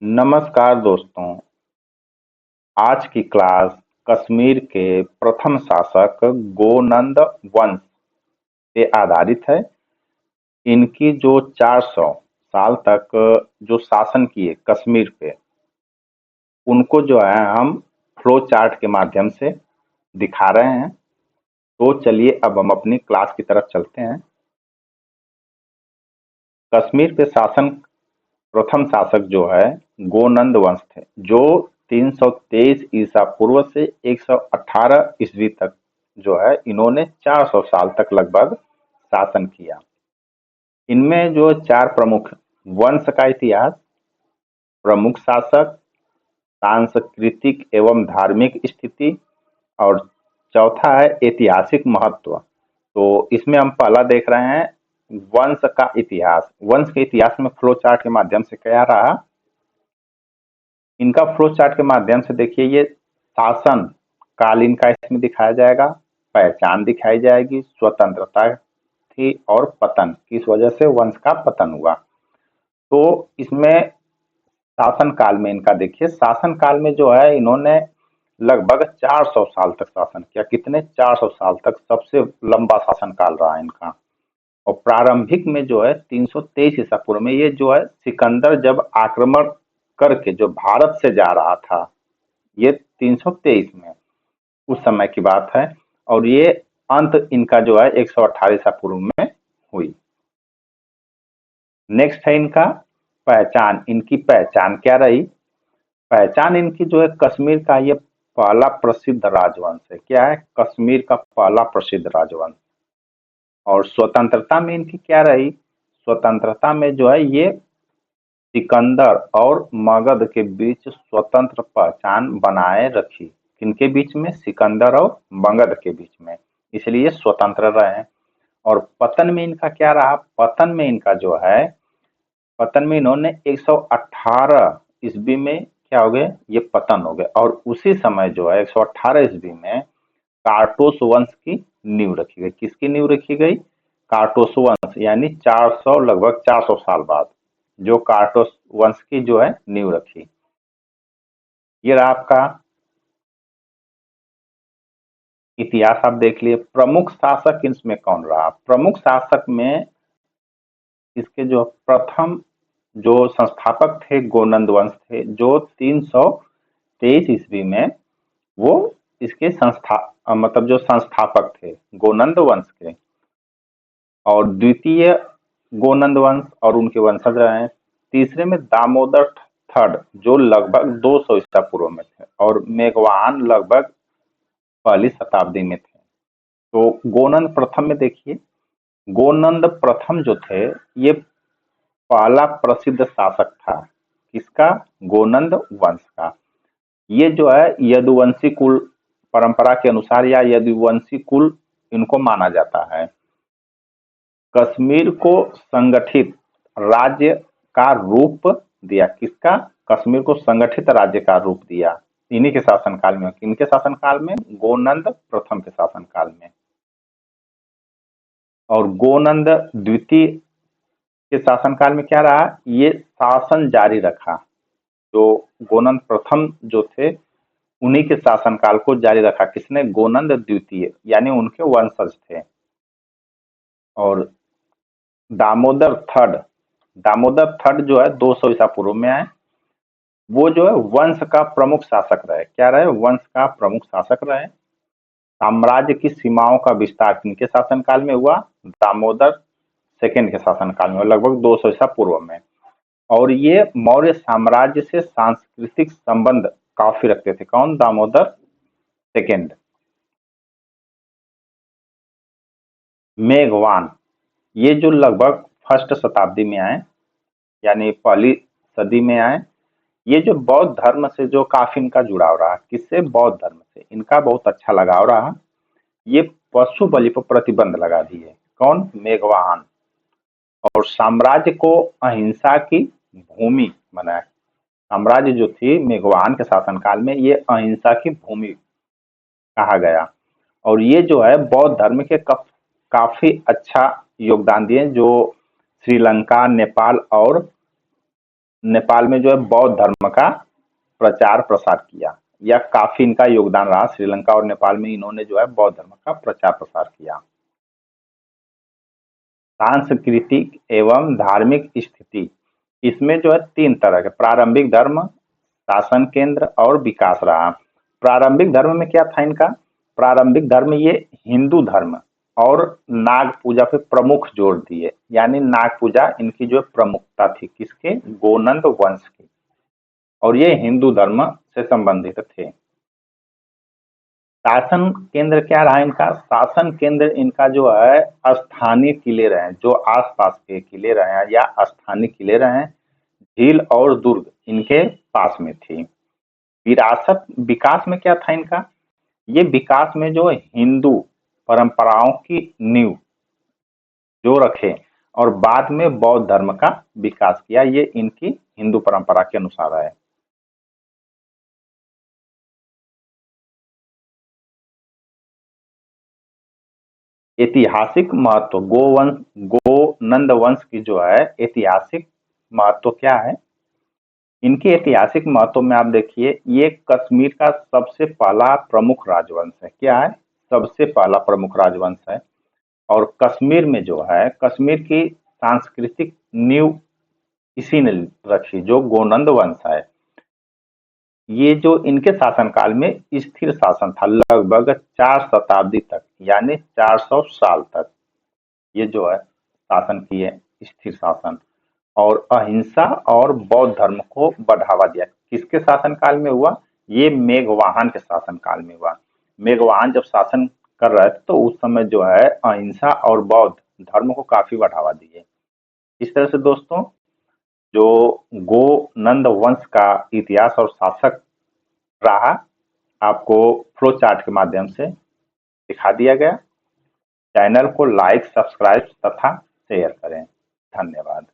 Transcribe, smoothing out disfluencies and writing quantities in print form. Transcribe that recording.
नमस्कार दोस्तों। आज की क्लास कश्मीर के प्रथम शासक गोनंद वंश पे आधारित है। इनकी जो 400 साल तक जो शासन किए कश्मीर पे, उनको जो है हम फ्लो चार्ट के माध्यम से दिखा रहे हैं। तो चलिए अब हम अपनी क्लास की तरफ चलते हैं। कश्मीर पे शासन प्रथम शासक जो है गोनंद वंश थे, जो 323 ईसा पूर्व से 118 ईस्वी तक जो है इन्होंने 400 साल तक लगभग शासन किया। इनमें जो चार प्रमुख वंश का इतिहास, प्रमुख शासक, सांस्कृतिक एवं धार्मिक स्थिति और चौथा है ऐतिहासिक महत्व। तो इसमें हम पहला देख रहे हैं वंश का इतिहास। वंश के इतिहास में फ्लो चार्ट के माध्यम से क्या रहा, इनका फ्लो चार्ट के माध्यम से देखिए, ये शासन काल इनका इसमें दिखाया जाएगा, पहचान दिखाई जाएगी, स्वतंत्रता थी और पतन, किस वजह से वंश का पतन हुआ। तो इसमें शासन काल में इनका देखिए, शासन काल में जो है इन्होंने लगभग 400 साल तक शासन किया। कितने? 400 साल तक, सबसे लंबा शासन काल रहा इनका। और प्रारंभिक में जो है 323 ईसा पूर्व में, ये जो है सिकंदर जब आक्रमण करके जो भारत से जा रहा था, ये 323 में, उस समय की बात है। और ये अंत इनका जो है 118 ईसा पूर्व में हुई। नेक्स्ट है इनका पहचान। इनकी पहचान क्या रही? पहचान इनकी जो है कश्मीर का ये पहला प्रसिद्ध राजवंश है। क्या है? कश्मीर का पहला प्रसिद्ध राजवंश। और स्वतंत्रता में इनकी क्या रही? स्वतंत्रता में जो है ये सिकंदर और मगध के बीच स्वतंत्र पहचान बनाए रखी। किनके बीच में? सिकंदर और मगध के बीच में, इसलिए स्वतंत्र रहे। और पतन में इनका क्या रहा? पतन में इनका जो है, पतन में इन्होंने 118 ईस्वी में क्या हो गए, ये पतन हो गए। और उसी समय जो है 118 ईस्वी में कार्टोस वंश की नींव रखी गई। किसकी नींव रखी गई? कार्टोस वंश, यानी 400, लगभग 400 साल बाद जो कार्टोस वंश की जो है नींव रखी। ये रहा आपका इतिहास। आप देख लिए प्रमुख शासक इसमें कौन रहा। प्रमुख शासक में इसके जो प्रथम जो संस्थापक थे गोनंद वंश थे, जो 323 ईस्वी में वो इसके मतलब जो संस्थापक थे गोनंद वंश के। और द्वितीय गोनंद वंश और उनके वंशज रहे हैं। तीसरे में दामोदर थर्ड, जो लगभग 200 ईसा पूर्व में थे। और मेघवान लगभग पहली शताब्दी में थे। तो गोनंद प्रथम में देखिए, गोनंद प्रथम जो थे ये पहला प्रसिद्ध शासक था। किसका? गोनंद वंश का। ये जो है यदुवंशी कुल परंपरा के अनुसार, या यदुवंशी कुल इनको माना जाता है। कश्मीर को संगठित राज्य का रूप दिया। किसका? कश्मीर को संगठित राज्य का रूप दिया इन्हीं के शासनकाल में। किनके शासनकाल में? गोनंद प्रथम के शासनकाल में। और गोनंद द्वितीय के शासनकाल में क्या रहा? ये शासन जारी रखा। जो गोनंद प्रथम जो थे, उन्हीं के शासनकाल को जारी रखा। किसने? गोनंद द्वितीय, यानी उनके वंशज थे। और दामोदर थर्ड जो है 200 ईसा पूर्व में आए। वो जो है वंश का प्रमुख शासक रहे। क्या रहे? वंश का प्रमुख शासक रहे। साम्राज्य की सीमाओं का विस्तार किनके शासनकाल में हुआ? दामोदर सेकंड के शासनकाल में, लगभग 200 ईसा पूर्व में। और ये मौर्य साम्राज्य से सांस्कृतिक संबंध काफी रखते थे। कौन? दामोदर सेकंड। मेघवान, ये जो लगभग फर्स्ट शताब्दी में आए, यानी पहली सदी में आए। ये जो बौद्ध धर्म से जो काफी इनका जुड़ाव रहा। किससे? बौद्ध धर्म से इनका बहुत अच्छा लगाव रहा। ये पशु बलि पर प्रतिबंध लगा दिए। कौन? मेघवान। और साम्राज्य को अहिंसा की भूमि बनाया। साम्राज्य जो थी मेघवान के शासनकाल में, ये अहिंसा की भूमि कहा गया। और ये जो है बौद्ध धर्म के काफी अच्छा योगदान दिए, जो श्रीलंका, नेपाल और नेपाल में जो है बौद्ध धर्म का प्रचार प्रसार किया। यह काफी इनका योगदान रहा। श्रीलंका और नेपाल में इन्होंने जो है बौद्ध धर्म का प्रचार प्रसार किया। सांस्कृतिक एवं धार्मिक स्थिति, इसमें जो है 3 तरह के प्रारंभिक धर्म, शासन केंद्र और विकास रहा। प्रारंभिक धर्म में क्या था इनका? प्रारंभिक धर्म ये हिंदू धर्म और नाग पूजा पे प्रमुख जोर दिए, यानी नाग पूजा इनकी जो प्रमुखता थी किसके? गोनंद वंश की, और ये हिंदू धर्म से संबंधित थे। शासन केंद्र क्या रहा इनका? शासन केंद्र इनका जो है स्थानीय किले रहे, जो आसपास के किले रहे या स्थानीय किले रहे, झील और दुर्ग इनके पास में थी। विरासत विकास में क्या था इनका? ये विकास में जो हिंदू परंपराओं की नींव जो रखे और बाद में बौद्ध धर्म का विकास किया, ये इनकी हिंदू परंपरा के अनुसार है। ऐतिहासिक महत्व, गोनंद वंश की जो है ऐतिहासिक महत्व क्या है? इनके ऐतिहासिक महत्व में आप देखिए, ये कश्मीर का सबसे पहला प्रमुख राजवंश है। क्या है? सबसे पहला प्रमुख राजवंश है। और कश्मीर में जो है, कश्मीर की सांस्कृतिक नींव इसी ने रखी, जो गोनंद वंश है। ये जो इनके शासनकाल में स्थिर शासन था लगभग 4 शताब्दी तक, यानी 400 साल तक ये जो है शासन किए, स्थिर शासन। और अहिंसा और बौद्ध धर्म को बढ़ावा दिया। किसके शासनकाल में हुआ? ये मेघवाहन के शासनकाल में हुआ। मेघवाहन जब शासन कर रहे थे तो उस समय जो है अहिंसा और बौद्ध धर्म को काफी बढ़ावा दिए। इस तरह से दोस्तों, जो गोनंद वंश का इतिहास और शासक रहा, आपको फ्लो चार्ट के माध्यम से दिखा दिया गया। चैनल को लाइक, सब्सक्राइब तथा शेयर करें। धन्यवाद।